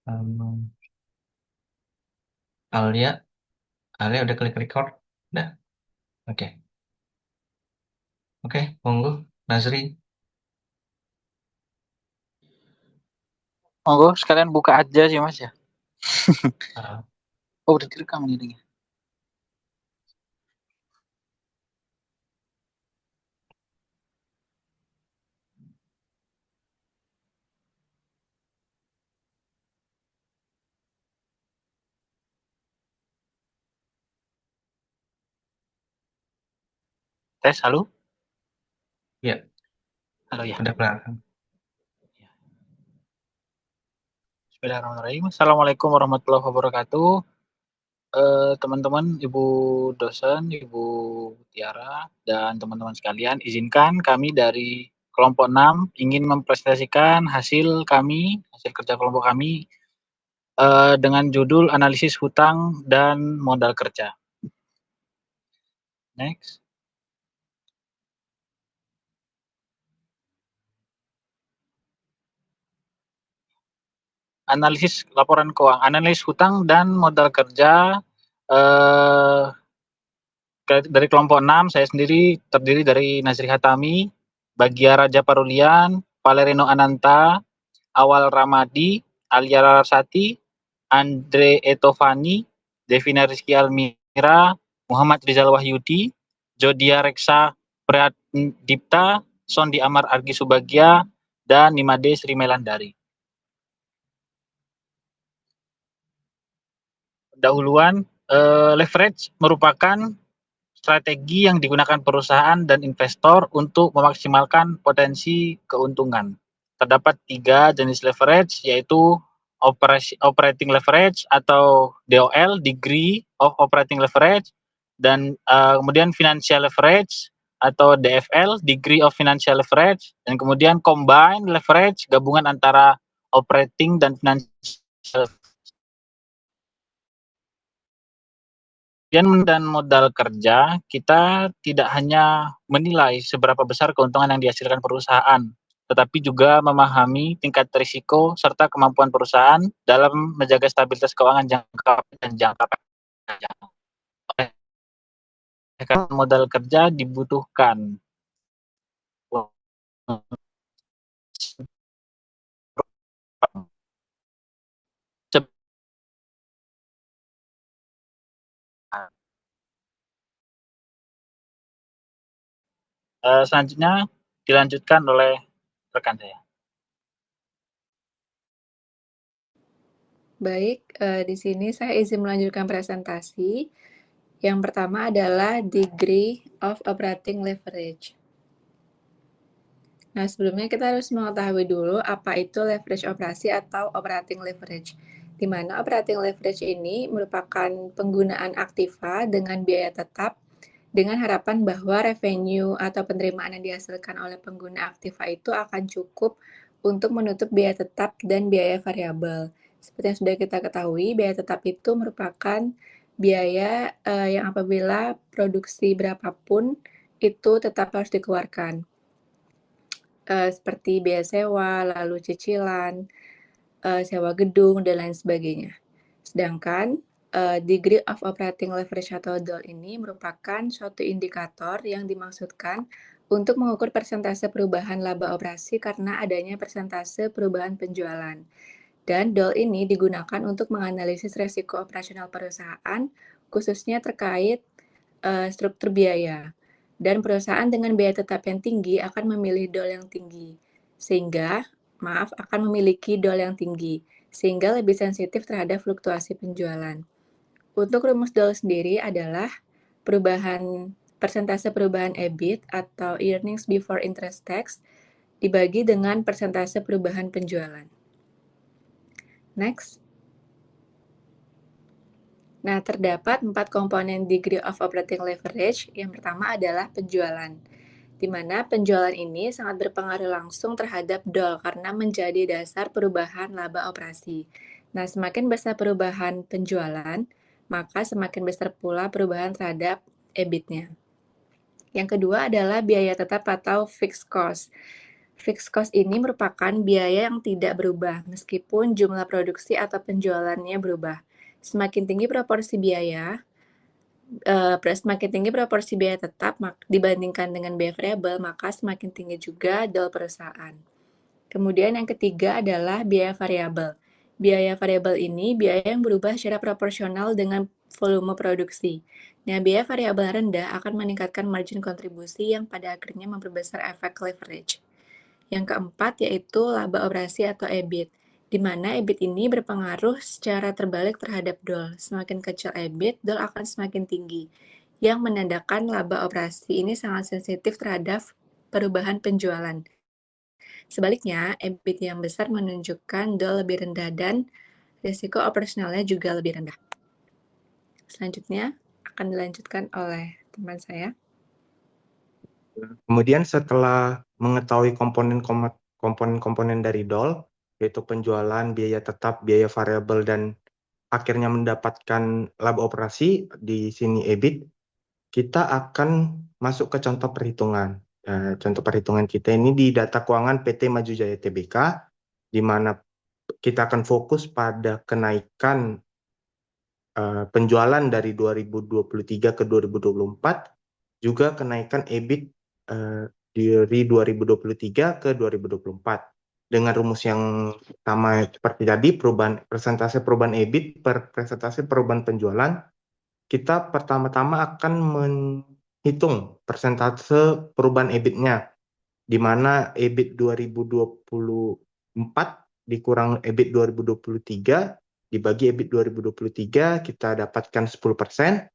Um, Alia, Alia udah klik record? Udah. Oke. Oke, monggo. Nazri. Monggo sekalian buka aja sih Mas ya. Uh, Oh udah direkam nih. Tes, halo? ya, Halo ya. udah kelihatan. Bismillahirrahmanirrahim. Assalamualaikum warahmatullahi wabarakatuh. Teman-teman, Ibu dosen, Ibu Tiara, dan teman-teman sekalian, izinkan kami dari kelompok 6 ingin mempresentasikan hasil kerja kelompok kami dengan judul analisis hutang dan modal kerja. Next. Analisis laporan keuangan, analisis hutang dan modal kerja eh, dari kelompok 6, saya sendiri terdiri dari Nazri Hatami, Bagia Raja Parulian, Valerino Ananta, Awal Ramadi, Alia Larsati, Andre Etovani, Devina Rizky Almira, Muhammad Rizal Wahyudi, Jodia Reksa Pradipta, Sondi Amar Argi Subagia, dan Nimade Sri Melandari. Pendahuluan, leverage merupakan strategi yang digunakan perusahaan dan investor untuk memaksimalkan potensi keuntungan. Terdapat 3 jenis leverage, yaitu operating leverage atau DOL, degree of operating leverage, dan kemudian financial leverage atau DFL, degree of financial leverage, dan kemudian combined leverage, gabungan antara operating dan financial. Dan modal kerja, kita tidak hanya menilai seberapa besar keuntungan yang dihasilkan perusahaan, tetapi juga memahami tingkat risiko serta kemampuan perusahaan dalam menjaga stabilitas keuangan jangka dan jangka panjang. Karena modal kerja dibutuhkan selanjutnya dilanjutkan oleh rekan saya. Baik, di sini saya izin melanjutkan presentasi. Yang pertama adalah degree of operating leverage. Nah, sebelumnya kita harus mengetahui dulu apa itu leverage operasi atau operating leverage. Di mana operating leverage ini merupakan penggunaan aktiva dengan biaya tetap dengan harapan bahwa revenue atau penerimaan yang dihasilkan oleh pengguna aktiva itu akan cukup untuk menutup biaya tetap dan biaya variabel. Seperti yang sudah kita ketahui, biaya tetap itu merupakan biaya yang apabila produksi berapapun itu tetap harus dikeluarkan. Seperti biaya sewa, lalu cicilan, sewa gedung, dan lain sebagainya. Sedangkan degree of operating leverage atau DOL ini merupakan suatu indikator yang dimaksudkan untuk mengukur persentase perubahan laba operasi karena adanya persentase perubahan penjualan. Dan DOL ini digunakan untuk menganalisis resiko operasional perusahaan, khususnya terkait struktur biaya. Dan perusahaan dengan biaya tetap yang tinggi akan memilih DOL yang tinggi, akan memiliki DOL yang tinggi, sehingga lebih sensitif terhadap fluktuasi penjualan. Untuk rumus DOL sendiri adalah persentase perubahan EBIT atau earnings before interest tax dibagi dengan persentase perubahan penjualan. Next. Nah, terdapat 4 komponen degree of operating leverage. Yang pertama adalah penjualan, di mana penjualan ini sangat berpengaruh langsung terhadap DOL karena menjadi dasar perubahan laba operasi. Nah, semakin besar perubahan penjualan, maka semakin besar pula perubahan terhadap EBIT-nya. Yang kedua adalah biaya tetap atau fixed cost. Fixed cost ini merupakan biaya yang tidak berubah meskipun jumlah produksi atau penjualannya berubah. Semakin tinggi proporsi biaya, semakin tinggi proporsi biaya tetap dibandingkan dengan biaya variabel, maka semakin tinggi juga DOL perusahaan. Kemudian yang ketiga adalah biaya variabel. Biaya variabel ini biaya yang berubah secara proporsional dengan volume produksi. Nah, biaya variabel rendah akan meningkatkan margin kontribusi yang pada akhirnya memperbesar efek leverage. Yang keempat yaitu laba operasi atau EBIT, di mana EBIT ini berpengaruh secara terbalik terhadap DOL. Semakin kecil EBIT, DOL akan semakin tinggi, yang menandakan laba operasi ini sangat sensitif terhadap perubahan penjualan. Sebaliknya, EBIT yang besar menunjukkan DOL lebih rendah dan risiko operasionalnya juga lebih rendah. Selanjutnya akan dilanjutkan oleh teman saya. Kemudian setelah mengetahui komponen-komponen dari DOL, yaitu penjualan, biaya tetap, biaya variabel, dan akhirnya mendapatkan laba operasi, di sini EBIT, kita akan masuk ke contoh perhitungan. Contoh perhitungan kita ini di data keuangan PT Maju Jaya Tbk, di mana kita akan fokus pada kenaikan penjualan dari 2023 ke 2024, juga kenaikan EBIT dari 2023 ke 2024. Dengan rumus yang sama seperti tadi, persentase perubahan EBIT per persentase perubahan penjualan, kita pertama-tama akan menghitung persentase perubahan EBIT-nya, di mana EBIT 2024 dikurang EBIT 2023, dibagi EBIT 2023, kita dapatkan 10%.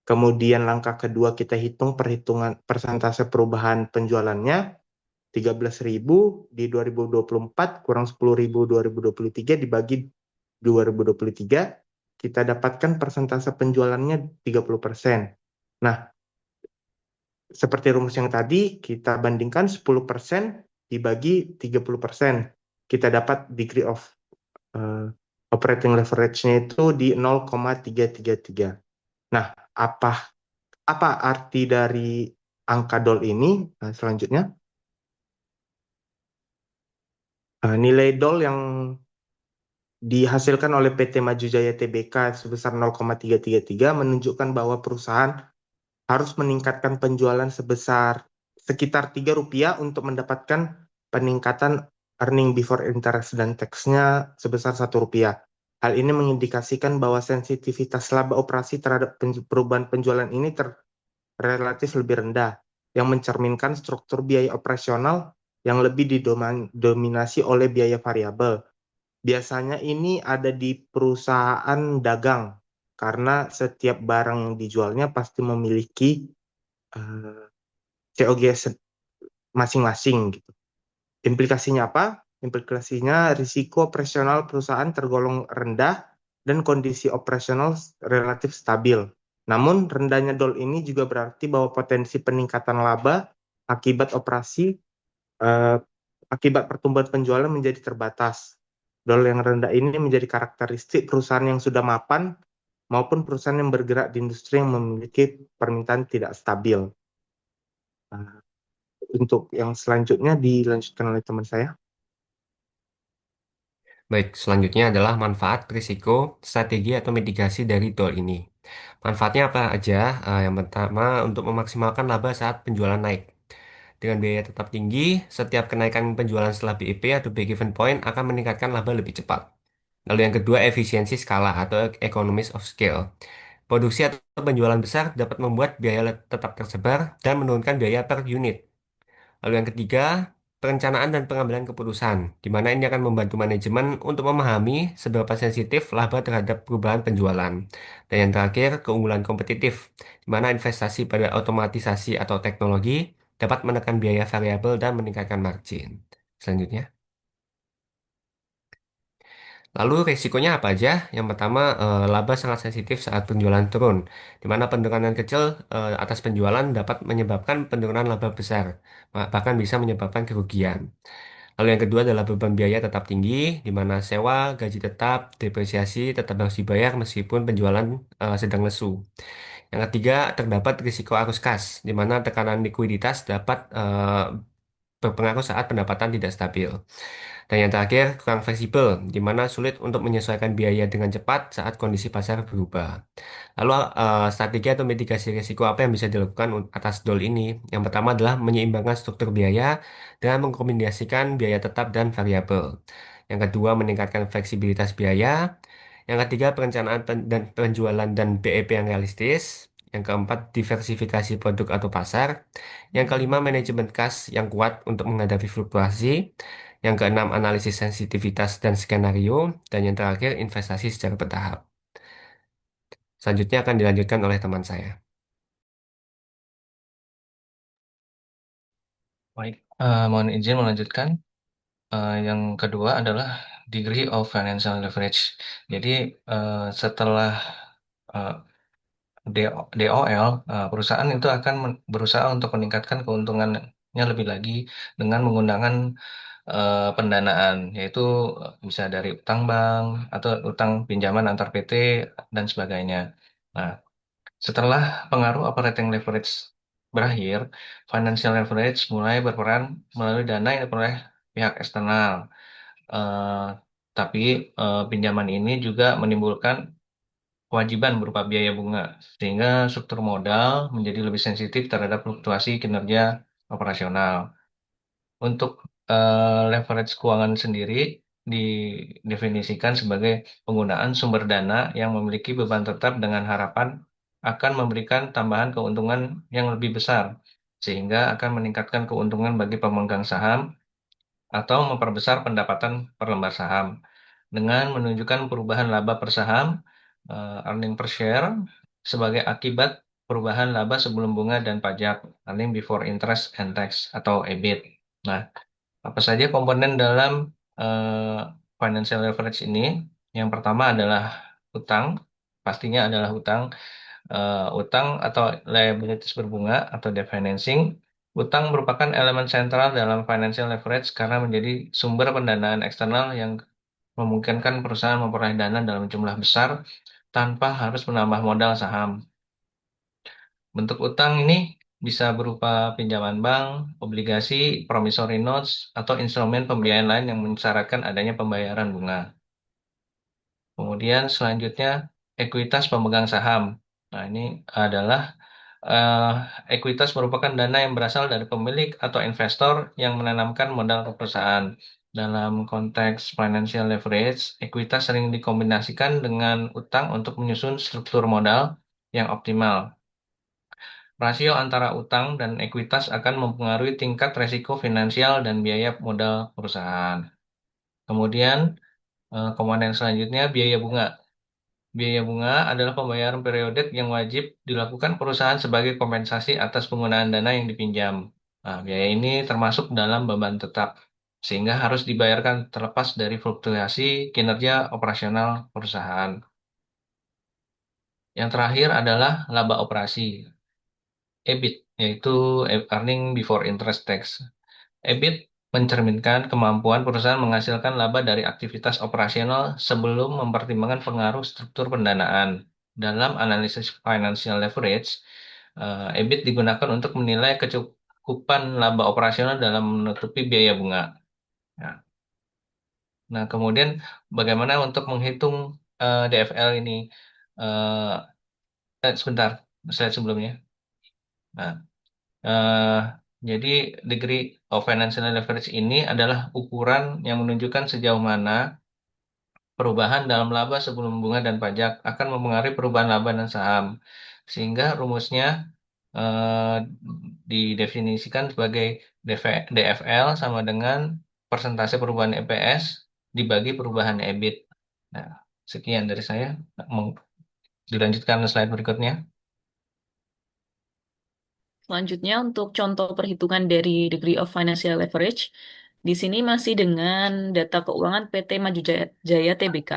Kemudian langkah kedua kita perhitungan persentase perubahan penjualannya, 13.000 di 2024 kurang 10.000 2023 dibagi 2023, kita dapatkan persentase penjualannya 30%. Nah, seperti rumus yang tadi, kita bandingkan 10% dibagi 30%. Kita dapat degree of operating leverage-nya itu di 0,333. Nah, apa arti dari angka DOL ini? Selanjutnya, nilai DOL yang dihasilkan oleh PT Maju Jaya Tbk sebesar 0,333 menunjukkan bahwa perusahaan harus meningkatkan penjualan sebesar sekitar Rp3 untuk mendapatkan peningkatan earning before interest dan tax-nya sebesar Rp1. Hal ini mengindikasikan bahwa sensitivitas laba operasi terhadap perubahan penjualan ini relatif lebih rendah, yang mencerminkan struktur biaya operasional yang lebih didominasi oleh biaya variabel. Biasanya ini ada di perusahaan dagang, karena setiap barang yang dijualnya pasti memiliki COGS masing-masing gitu. Implikasinya apa? Implikasinya risiko operasional perusahaan tergolong rendah dan kondisi operasional relatif stabil. Namun rendahnya DOL ini juga berarti bahwa potensi peningkatan laba akibat akibat pertumbuhan penjualan menjadi terbatas. DOL yang rendah ini menjadi karakteristik perusahaan yang sudah mapan maupun perusahaan yang bergerak di industri yang memiliki permintaan tidak stabil. Untuk yang selanjutnya dilanjutkan oleh teman saya. Baik, selanjutnya adalah manfaat, risiko, strategi atau mitigasi dari DOL ini. Manfaatnya apa aja? Yang pertama, untuk memaksimalkan laba saat penjualan naik. Dengan biaya tetap tinggi, setiap kenaikan penjualan setelah BEP atau break even point akan meningkatkan laba lebih cepat. Lalu yang kedua, efisiensi skala atau economies of scale. Produksi atau penjualan besar dapat membuat biaya tetap tersebar dan menurunkan biaya per unit. Lalu yang ketiga, perencanaan dan pengambilan keputusan, di mana ini akan membantu manajemen untuk memahami seberapa sensitif laba terhadap perubahan penjualan. Dan yang terakhir, keunggulan kompetitif, di mana investasi pada otomatisasi atau teknologi dapat menekan biaya variabel dan meningkatkan margin. Selanjutnya. Lalu risikonya apa aja? Yang pertama, laba sangat sensitif saat penjualan turun, di mana penurunan kecil atas penjualan dapat menyebabkan penurunan laba besar, bahkan bisa menyebabkan kerugian. Lalu yang kedua adalah beban biaya tetap tinggi, di mana sewa, gaji tetap, depresiasi tetap harus dibayar meskipun penjualan sedang lesu. Yang ketiga, terdapat risiko arus kas, di mana tekanan likuiditas dapat berpengaruh saat pendapatan tidak stabil. Dan yang terakhir, kurang fleksibel, di mana sulit untuk menyesuaikan biaya dengan cepat saat kondisi pasar berubah. Lalu, strategi atau mitigasi risiko apa yang bisa dilakukan atas DOL ini? Yang pertama adalah menyeimbangkan struktur biaya dengan mengkombinasikan biaya tetap dan variabel. Yang kedua, meningkatkan fleksibilitas biaya. Yang ketiga, perencanaan dan penjualan dan BEP yang realistis. Yang keempat, diversifikasi produk atau pasar. Yang kelima, manajemen kas yang kuat untuk menghadapi fluktuasi. Yang keenam, analisis sensitivitas dan skenario. Dan yang terakhir, investasi secara bertahap. Selanjutnya akan dilanjutkan oleh teman saya. Baik, mohon izin melanjutkan. Yang kedua adalah degree of financial leverage. Jadi setelah eh, DOL, perusahaan itu akan berusaha untuk meningkatkan keuntungannya lebih lagi dengan menggunakan pendanaan, yaitu bisa dari utang bank atau utang pinjaman antar PT dan sebagainya. Nah, setelah pengaruh operating leverage berakhir, financial leverage mulai berperan melalui dana yang diperoleh pihak eksternal. Eh, tapi pinjaman ini juga menimbulkan kewajiban berupa biaya bunga, sehingga struktur modal menjadi lebih sensitif terhadap fluktuasi kinerja operasional. Untuk leverage keuangan sendiri didefinisikan sebagai penggunaan sumber dana yang memiliki beban tetap dengan harapan akan memberikan tambahan keuntungan yang lebih besar, sehingga akan meningkatkan keuntungan bagi pemegang saham atau memperbesar pendapatan per lembar saham dengan menunjukkan perubahan laba per saham, earning per share, sebagai akibat perubahan laba sebelum bunga dan pajak, earning before interest and tax atau EBIT. Nah, apa saja komponen dalam eh, financial leverage ini? Yang pertama adalah utang, pastinya adalah utang. Utang atau liabilities berbunga atau debt financing. Utang merupakan elemen sentral dalam financial leverage karena menjadi sumber pendanaan eksternal yang memungkinkan perusahaan memperoleh dana dalam jumlah besar tanpa harus menambah modal saham. Bentuk utang ini bisa berupa pinjaman bank, obligasi, promissory notes, atau instrumen pembiayaan lain yang mensyaratkan adanya pembayaran bunga. Kemudian selanjutnya ekuitas pemegang saham. Nah, ini adalah eh, ekuitas merupakan dana yang berasal dari pemilik atau investor yang menanamkan modal ke perusahaan. Dalam konteks financial leverage, ekuitas sering dikombinasikan dengan utang untuk menyusun struktur modal yang optimal. Rasio antara utang dan ekuitas akan mempengaruhi tingkat resiko finansial dan biaya modal perusahaan. Kemudian, komponen selanjutnya biaya bunga. Biaya bunga adalah pembayaran periodik yang wajib dilakukan perusahaan sebagai kompensasi atas penggunaan dana yang dipinjam. Nah, biaya ini termasuk dalam beban tetap, sehingga harus dibayarkan terlepas dari fluktuasi kinerja operasional perusahaan. Yang terakhir adalah laba operasi, EBIT, yaitu earning before interest tax. EBIT mencerminkan kemampuan perusahaan menghasilkan laba dari aktivitas operasional sebelum mempertimbangkan pengaruh struktur pendanaan. Dalam analisis financial leverage, EBIT digunakan untuk menilai kecukupan laba operasional dalam menutupi biaya bunga. Nah, kemudian bagaimana untuk menghitung DFL ini? Eh, Sebentar, slide sebelumnya. Nah, Eh, jadi degree of financial leverage ini adalah ukuran yang menunjukkan sejauh mana perubahan dalam laba sebelum bunga dan pajak akan mempengaruhi perubahan laba dan saham. Sehingga rumusnya eh, didefinisikan sebagai DFL sama dengan persentase perubahan EPS dibagi perubahan EBIT. Nah, sekian dari saya. Mau dilanjutkan ke slide berikutnya. Selanjutnya untuk contoh perhitungan dari degree of financial leverage, di sini masih dengan data keuangan PT Maju Jaya Tbk.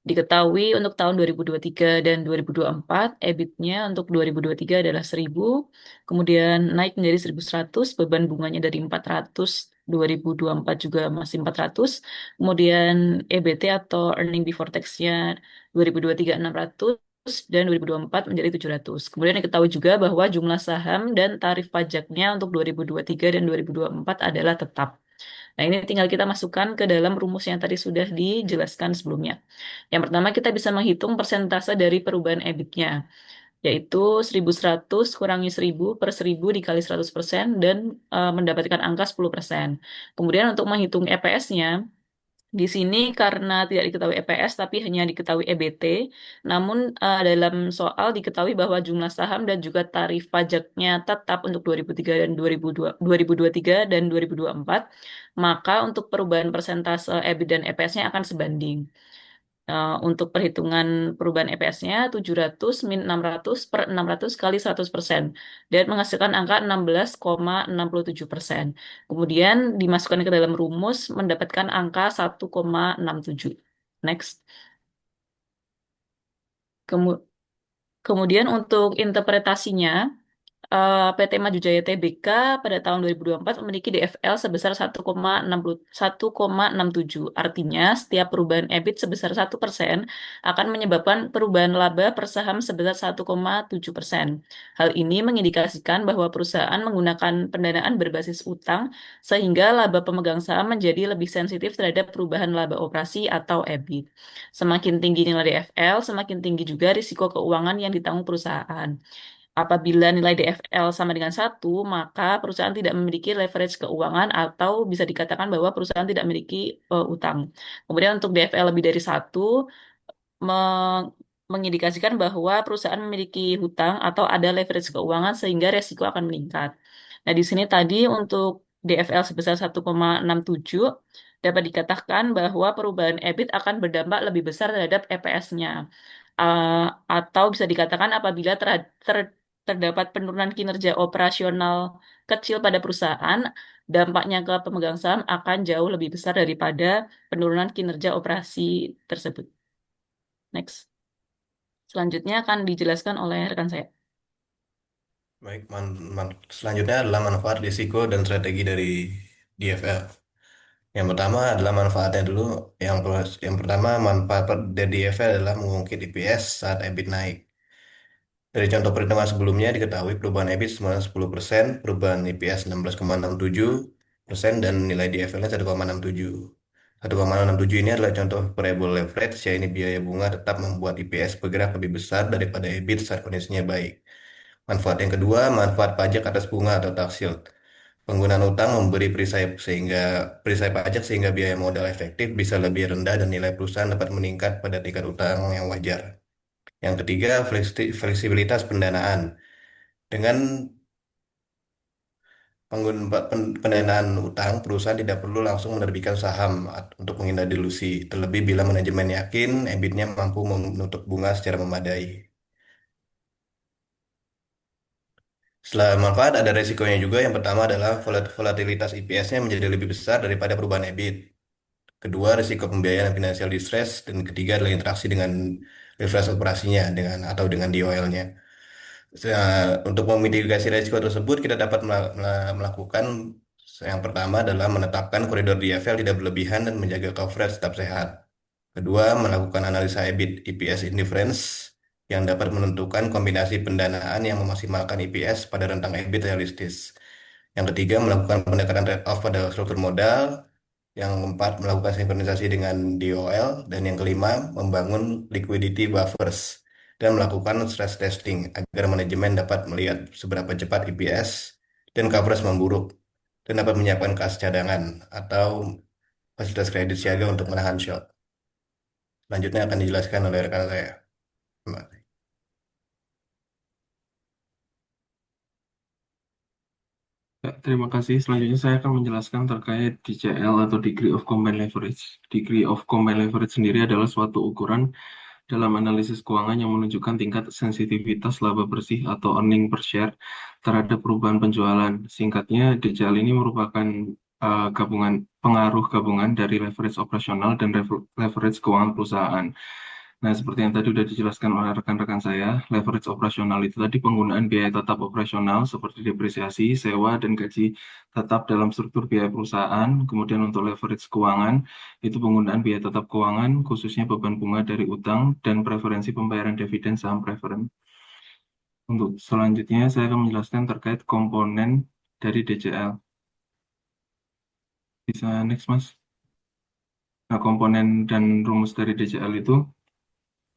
Diketahui untuk tahun 2023 dan 2024, EBIT-nya untuk 2023 adalah 1.000, kemudian naik menjadi 1.100, beban bunganya dari 400, 2024 juga masih 400, kemudian EBT atau earning before tax-nya 2023 600, dan 2024 menjadi 700. Kemudian diketahui juga bahwa jumlah saham dan tarif pajaknya untuk 2023 dan 2024 adalah tetap. Nah, ini tinggal kita masukkan ke dalam rumus yang tadi sudah dijelaskan sebelumnya. Yang pertama, kita bisa menghitung persentase dari perubahan EBIT-nya, yaitu 1.100 kurangi 1.000 per 1.000 dikali 100% dan mendapatkan angka 10%. Kemudian untuk menghitung EPS-nya, di sini karena tidak diketahui EPS tapi hanya diketahui EBT, namun dalam soal diketahui bahwa jumlah saham dan juga tarif pajaknya tetap untuk 2003 dan 2023 dan 2024, maka untuk perubahan persentase EBIT dan EPS-nya akan sebanding. Untuk perhitungan perubahan EPS-nya 700 min 600 per 600 kali 100% dan menghasilkan angka 16,67%. Kemudian dimasukkan ke dalam rumus mendapatkan angka 1,67. Next. Kemudian untuk interpretasinya, PT Maju Jaya Tbk pada tahun 2024 memiliki DFL sebesar 1,67. Artinya, setiap perubahan EBIT sebesar 1% akan menyebabkan perubahan laba per saham sebesar 1,7%. Hal ini mengindikasikan bahwa perusahaan menggunakan pendanaan berbasis utang sehingga laba pemegang saham menjadi lebih sensitif terhadap perubahan laba operasi atau EBIT. Semakin tinggi nilai DFL, semakin tinggi juga risiko keuangan yang ditanggung perusahaan. Apabila nilai DFL sama dengan 1, maka perusahaan tidak memiliki leverage keuangan atau bisa dikatakan bahwa perusahaan tidak memiliki utang. Kemudian untuk DFL lebih dari 1, mengindikasikan bahwa perusahaan memiliki hutang atau ada leverage keuangan sehingga resiko akan meningkat. Nah, di sini tadi untuk DFL sebesar 1,67 dapat dikatakan bahwa perubahan EBIT akan berdampak lebih besar terhadap EPS-nya. Atau bisa dikatakan apabila terdapat penurunan kinerja operasional kecil pada perusahaan, dampaknya ke pemegang saham akan jauh lebih besar daripada penurunan kinerja operasi tersebut. Next. Selanjutnya akan dijelaskan oleh rekan saya. Baik, selanjutnya adalah manfaat, risiko, dan strategi dari DFL. Yang pertama adalah manfaatnya dulu. Yang pertama, manfaat dari DFL adalah mengungkit EPS saat EBIT naik. Dari contoh perhitungan sebelumnya diketahui perubahan EBIT semula 10%, perubahan EPS 16,67%, dan nilai DFL-nya 1,67. 1,67 ini adalah contoh variable leverage, yaitu biaya bunga tetap membuat EPS bergerak lebih besar daripada EBIT saat kondisinya baik. Manfaat yang kedua, manfaat pajak atas bunga atau tax shield. Penggunaan utang memberi perisai pajak sehingga biaya modal efektif bisa lebih rendah dan nilai perusahaan dapat meningkat pada tingkat utang yang wajar. Yang ketiga, fleksibilitas pendanaan. Dengan pendanaan utang, perusahaan tidak perlu langsung menerbitkan saham untuk menghindari dilusi, terlebih bila manajemen yakin EBIT-nya mampu menutup bunga secara memadai. Setelah manfaat, ada resikonya juga. Yang pertama adalah volatilitas EPS-nya menjadi lebih besar daripada perubahan EBIT. Kedua, risiko pembiayaan financial distress. Dan ketiga adalah interaksi dengan leverage operasinya atau dengan DOL-nya. Untuk memitigasi risiko tersebut, kita dapat melakukan yang pertama adalah menetapkan koridor DFL tidak berlebihan dan menjaga coverage tetap sehat. Kedua, melakukan analisa EBIT EPS indifference yang dapat menentukan kombinasi pendanaan yang memaksimalkan EPS pada rentang EBIT realistis. Yang ketiga, melakukan pendekatan trade-off pada struktur modal. Yang keempat, melakukan sinkronisasi dengan DOL. Dan yang kelima, membangun liquidity buffers dan melakukan stress testing agar manajemen dapat melihat seberapa cepat EPS dan coverage memburuk dan dapat menyiapkan kas cadangan atau fasilitas kredit siaga untuk menahan shock. Selanjutnya akan dijelaskan oleh rekan saya. Terima kasih. Ya, terima kasih. Selanjutnya saya akan menjelaskan terkait DCL atau Degree of Combined Leverage. Degree of Combined Leverage sendiri adalah suatu ukuran dalam analisis keuangan yang menunjukkan tingkat sensitivitas laba bersih atau earning per share terhadap perubahan penjualan. Singkatnya, DCL ini merupakan pengaruh gabungan dari leverage operasional dan leverage keuangan perusahaan. Nah, seperti yang tadi sudah dijelaskan oleh rekan-rekan saya, leverage operasional itu tadi penggunaan biaya tetap operasional seperti depresiasi, sewa, dan gaji tetap dalam struktur biaya perusahaan. Kemudian untuk leverage keuangan, itu penggunaan biaya tetap keuangan, khususnya beban bunga dari utang dan preferensi pembayaran dividen saham preferen. Untuk selanjutnya, saya akan menjelaskan terkait komponen dari DCL. Bisa next, Mas. Nah, komponen dan rumus dari DCL itu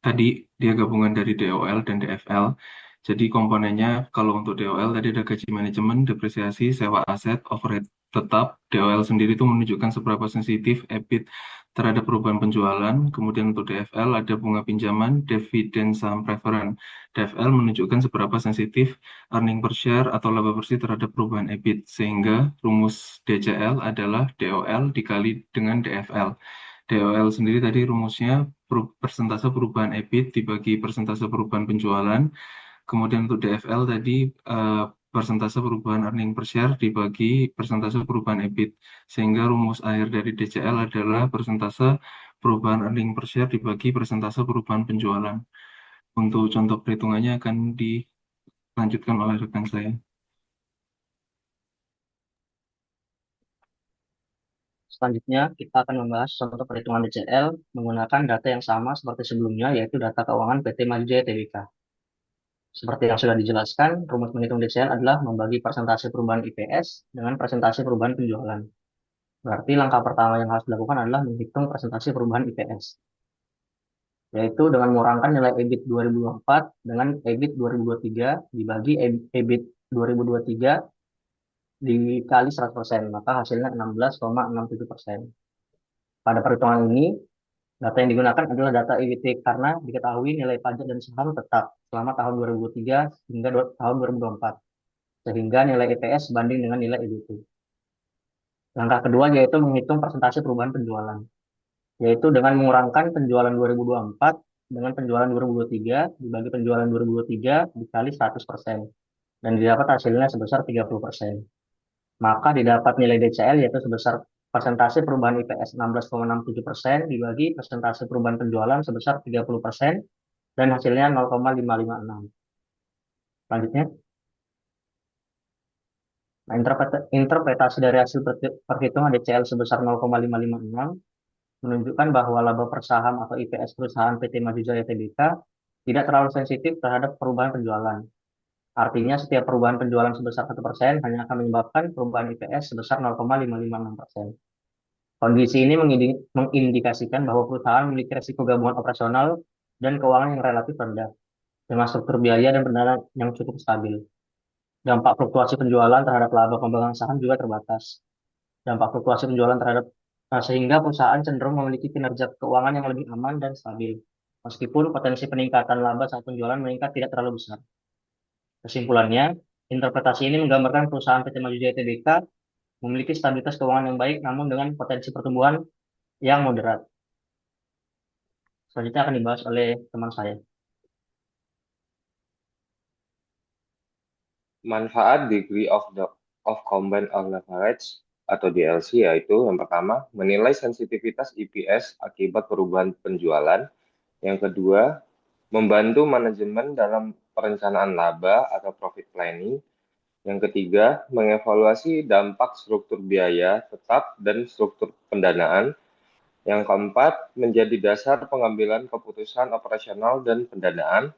tadi dia gabungan dari DOL dan DFL. Jadi komponennya kalau untuk DOL tadi ada gaji manajemen, depresiasi, sewa aset, overhead tetap. DOL sendiri itu menunjukkan seberapa sensitif EBIT terhadap perubahan penjualan. Kemudian untuk DFL ada bunga pinjaman, dividen saham preferen. DFL menunjukkan seberapa sensitif earning per share atau laba bersih terhadap perubahan EBIT. Sehingga rumus DCL adalah DOL dikali dengan DFL. DOL sendiri tadi rumusnya persentase perubahan EBIT dibagi persentase perubahan penjualan. Kemudian untuk DFL tadi persentase perubahan earning per share dibagi persentase perubahan EBIT. Sehingga rumus akhir dari DCL adalah persentase perubahan earning per share dibagi persentase perubahan penjualan. Untuk contoh perhitungannya akan dilanjutkan oleh rekan saya. Selanjutnya, kita akan membahas contoh perhitungan DCL menggunakan data yang sama seperti sebelumnya, yaitu data keuangan PT Maju Jaya Tbk. Seperti yang sudah dijelaskan, rumus menghitung DCL adalah membagi persentase perubahan IPS dengan persentase perubahan penjualan. Berarti langkah pertama yang harus dilakukan adalah menghitung persentase perubahan IPS, yaitu dengan mengurangkan nilai EBIT 2024 dengan EBIT 2023 dibagi EBIT 2023 dikali 100%, maka hasilnya 16,67%. Pada perhitungan ini, data yang digunakan adalah data EBT karena diketahui nilai pajak dan saham tetap selama tahun 2023 hingga tahun 2024, sehingga nilai EPS sebanding dengan nilai EBT. Langkah kedua yaitu menghitung persentase perubahan penjualan, yaitu dengan mengurangkan penjualan 2024 dengan penjualan 2023 dibagi penjualan 2023 dikali 100%, dan didapat hasilnya sebesar 30%. Maka didapat nilai DCL yaitu sebesar persentase perubahan IPS 16,67% dibagi persentase perubahan penjualan sebesar 30% dan hasilnya 0,556. Selanjutnya, nah, interpretasi dari hasil perhitungan DCL sebesar 0,556 menunjukkan bahwa laba per saham atau IPS perusahaan PT Maju Jaya Tbk tidak terlalu sensitif terhadap perubahan penjualan. Artinya setiap perubahan penjualan sebesar 1% hanya akan menyebabkan perubahan IPS sebesar 0,556%. Kondisi ini mengindikasikan bahwa perusahaan memiliki risiko gabungan operasional dan keuangan yang relatif rendah, dengan struktur biaya dan pendanaan yang cukup stabil. Dampak fluktuasi penjualan terhadap laba pemegang saham juga terbatas. Dampak fluktuasi penjualan sehingga perusahaan cenderung memiliki kinerja keuangan yang lebih aman dan stabil, meskipun potensi peningkatan laba saat penjualan meningkat tidak terlalu besar. Kesimpulannya, interpretasi ini menggambarkan perusahaan PT Maju Jaya Tbk memiliki stabilitas keuangan yang baik namun dengan potensi pertumbuhan yang moderat. Selanjutnya akan dibahas oleh teman saya. Manfaat degree of combined leverage atau DLC yaitu yang pertama menilai sensitivitas EPS akibat perubahan penjualan. Yang kedua, membantu manajemen dalam perencanaan laba atau profit planning. Yang ketiga, mengevaluasi dampak struktur biaya tetap dan struktur pendanaan. Yang keempat, menjadi dasar pengambilan keputusan operasional dan pendanaan.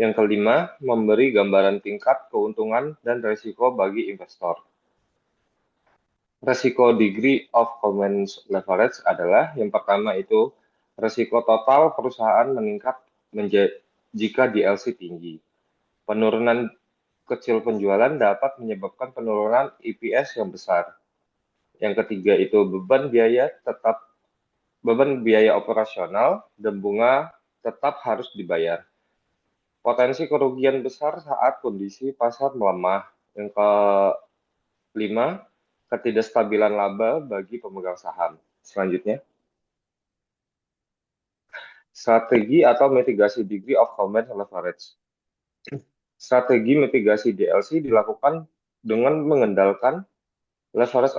Yang kelima, memberi gambaran tingkat keuntungan dan risiko bagi investor. Risiko degree of combined leverage adalah yang pertama itu risiko total perusahaan meningkat jika DLC tinggi. Penurunan kecil penjualan dapat menyebabkan penurunan EPS yang besar. Yang ketiga itu beban biaya operasional dan bunga tetap harus dibayar. Potensi kerugian besar saat kondisi pasar melemah. Yang kelima, ketidakstabilan laba bagi pemegang saham. Selanjutnya, strategi atau mitigasi degree of combined leverage. Strategi mitigasi DLC dilakukan dengan mengendalikan leverage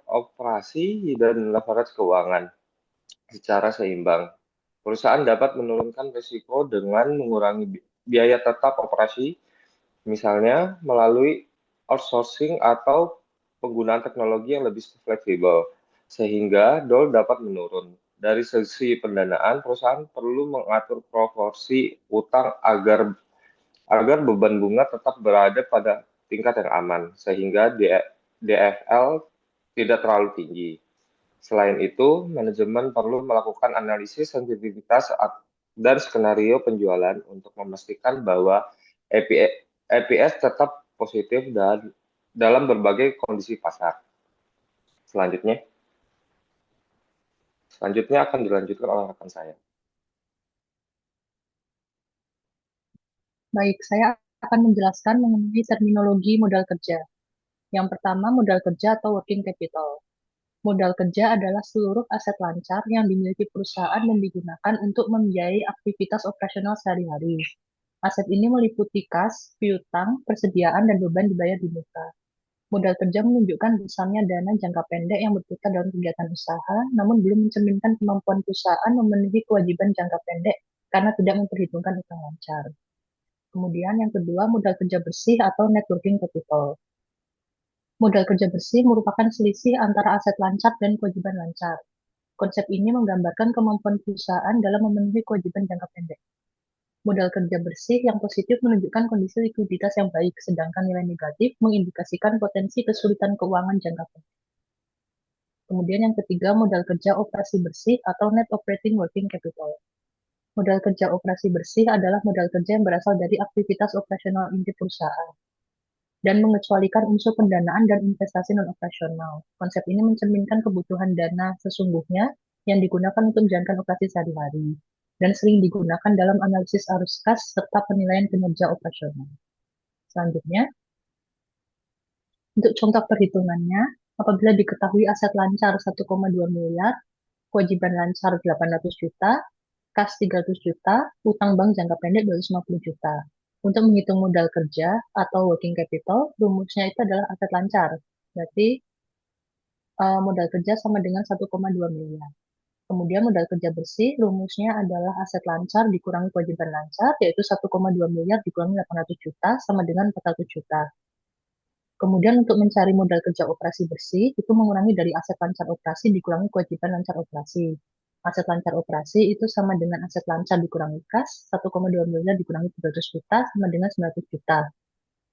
operasi dan leverage keuangan secara seimbang. Perusahaan dapat menurunkan risiko dengan mengurangi biaya tetap operasi, misalnya melalui outsourcing atau penggunaan teknologi yang lebih fleksibel, sehingga DOL dapat menurun. Dari sisi pendanaan, perusahaan perlu mengatur proporsi utang agar beban bunga tetap berada pada tingkat yang aman, sehingga DFL tidak terlalu tinggi. Selain itu, manajemen perlu melakukan analisis sensitivitas dan skenario penjualan untuk memastikan bahwa EPS tetap positif dan dalam berbagai kondisi pasar. Selanjutnya akan dilanjutkan oleh rekan saya. Baik, saya akan menjelaskan mengenai terminologi modal kerja. Yang pertama, modal kerja atau working capital. Modal kerja adalah seluruh aset lancar yang dimiliki perusahaan dan digunakan untuk membiayai aktivitas operasional sehari-hari. Aset ini meliputi kas, piutang, persediaan, dan beban dibayar di muka. Modal kerja menunjukkan besarnya dana jangka pendek yang berputar dalam kegiatan usaha, namun belum mencerminkan kemampuan perusahaan memenuhi kewajiban jangka pendek karena tidak memperhitungkan utang lancar. Kemudian yang kedua, modal kerja bersih atau net working capital. Modal kerja bersih merupakan selisih antara aset lancar dan kewajiban lancar. Konsep ini menggambarkan kemampuan perusahaan dalam memenuhi kewajiban jangka pendek. Modal kerja bersih yang positif menunjukkan kondisi likuiditas yang baik, sedangkan nilai negatif mengindikasikan potensi kesulitan keuangan jangka pendek. Kemudian yang ketiga, modal kerja operasi bersih atau net operating working capital. Modal kerja operasi bersih adalah modal kerja yang berasal dari aktivitas operasional inti perusahaan dan mengecualikan unsur pendanaan dan investasi non-operasional. Konsep ini mencerminkan kebutuhan dana sesungguhnya yang digunakan untuk menjalankan operasi sehari-hari dan sering digunakan dalam analisis arus kas serta penilaian kinerja operasional. Selanjutnya, untuk contoh perhitungannya, apabila diketahui aset lancar 1,2 miliar, kewajiban lancar 800 juta, kas 300 juta, utang bank jangka pendek 250 juta. Untuk menghitung modal kerja atau working capital, rumusnya itu adalah aset lancar. Berarti modal kerja sama dengan 1,2 miliar. Kemudian modal kerja bersih, rumusnya adalah aset lancar dikurangi kewajiban lancar, yaitu 1,2 miliar dikurangi 800 juta sama dengan 400 juta. Kemudian untuk mencari modal kerja operasi bersih, itu mengurangi dari aset lancar operasi dikurangi kewajiban lancar operasi. Aset lancar operasi itu sama dengan aset lancar dikurangi kas, 1,2 miliar dikurangi 300 juta sama dengan 900 juta.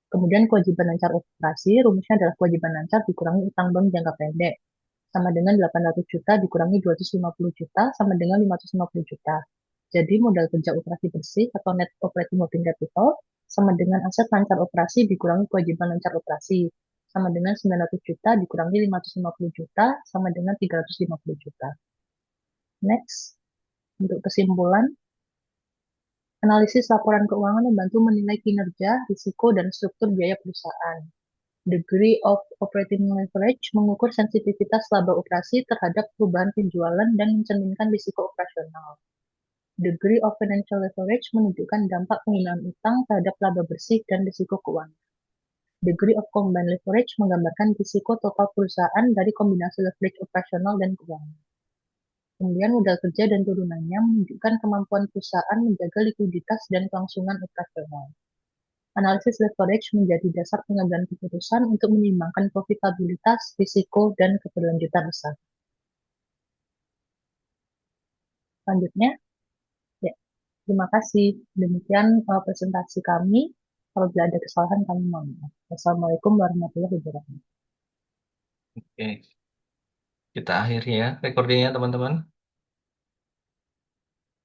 Kemudian kewajiban lancar operasi, rumusnya adalah kewajiban lancar dikurangi utang bank jangka pendek, sama dengan 800 juta dikurangi 250 juta sama dengan 550 juta. Jadi modal kerja operasi bersih atau net operating working capital sama dengan aset lancar operasi dikurangi kewajiban lancar operasi sama dengan 900 juta dikurangi 550 juta sama dengan 350 juta. Next, untuk kesimpulan, analisis laporan keuangan membantu menilai kinerja, risiko, dan struktur biaya perusahaan. Degree of operating leverage mengukur sensitivitas laba operasi terhadap perubahan penjualan dan mencerminkan risiko operasional. Degree of financial leverage menunjukkan dampak penggunaan utang terhadap laba bersih dan risiko keuangan. Degree of combined leverage menggambarkan risiko total perusahaan dari kombinasi leverage operasional dan keuangan. Kemudian modal kerja dan turunannya menunjukkan kemampuan perusahaan menjaga likuiditas dan kelangsungan operasional. Analisis leverage menjadi dasar pengambilan keputusan untuk menyeimbangkan profitabilitas, risiko, dan keberlanjutan usaha. Selanjutnya, ya, terima kasih. Demikian presentasi kami. Apabila ada kesalahan, kami mohon maaf. Wassalamualaikum warahmatullahi wabarakatuh. Oke, kita akhiri ya recordingnya teman-teman.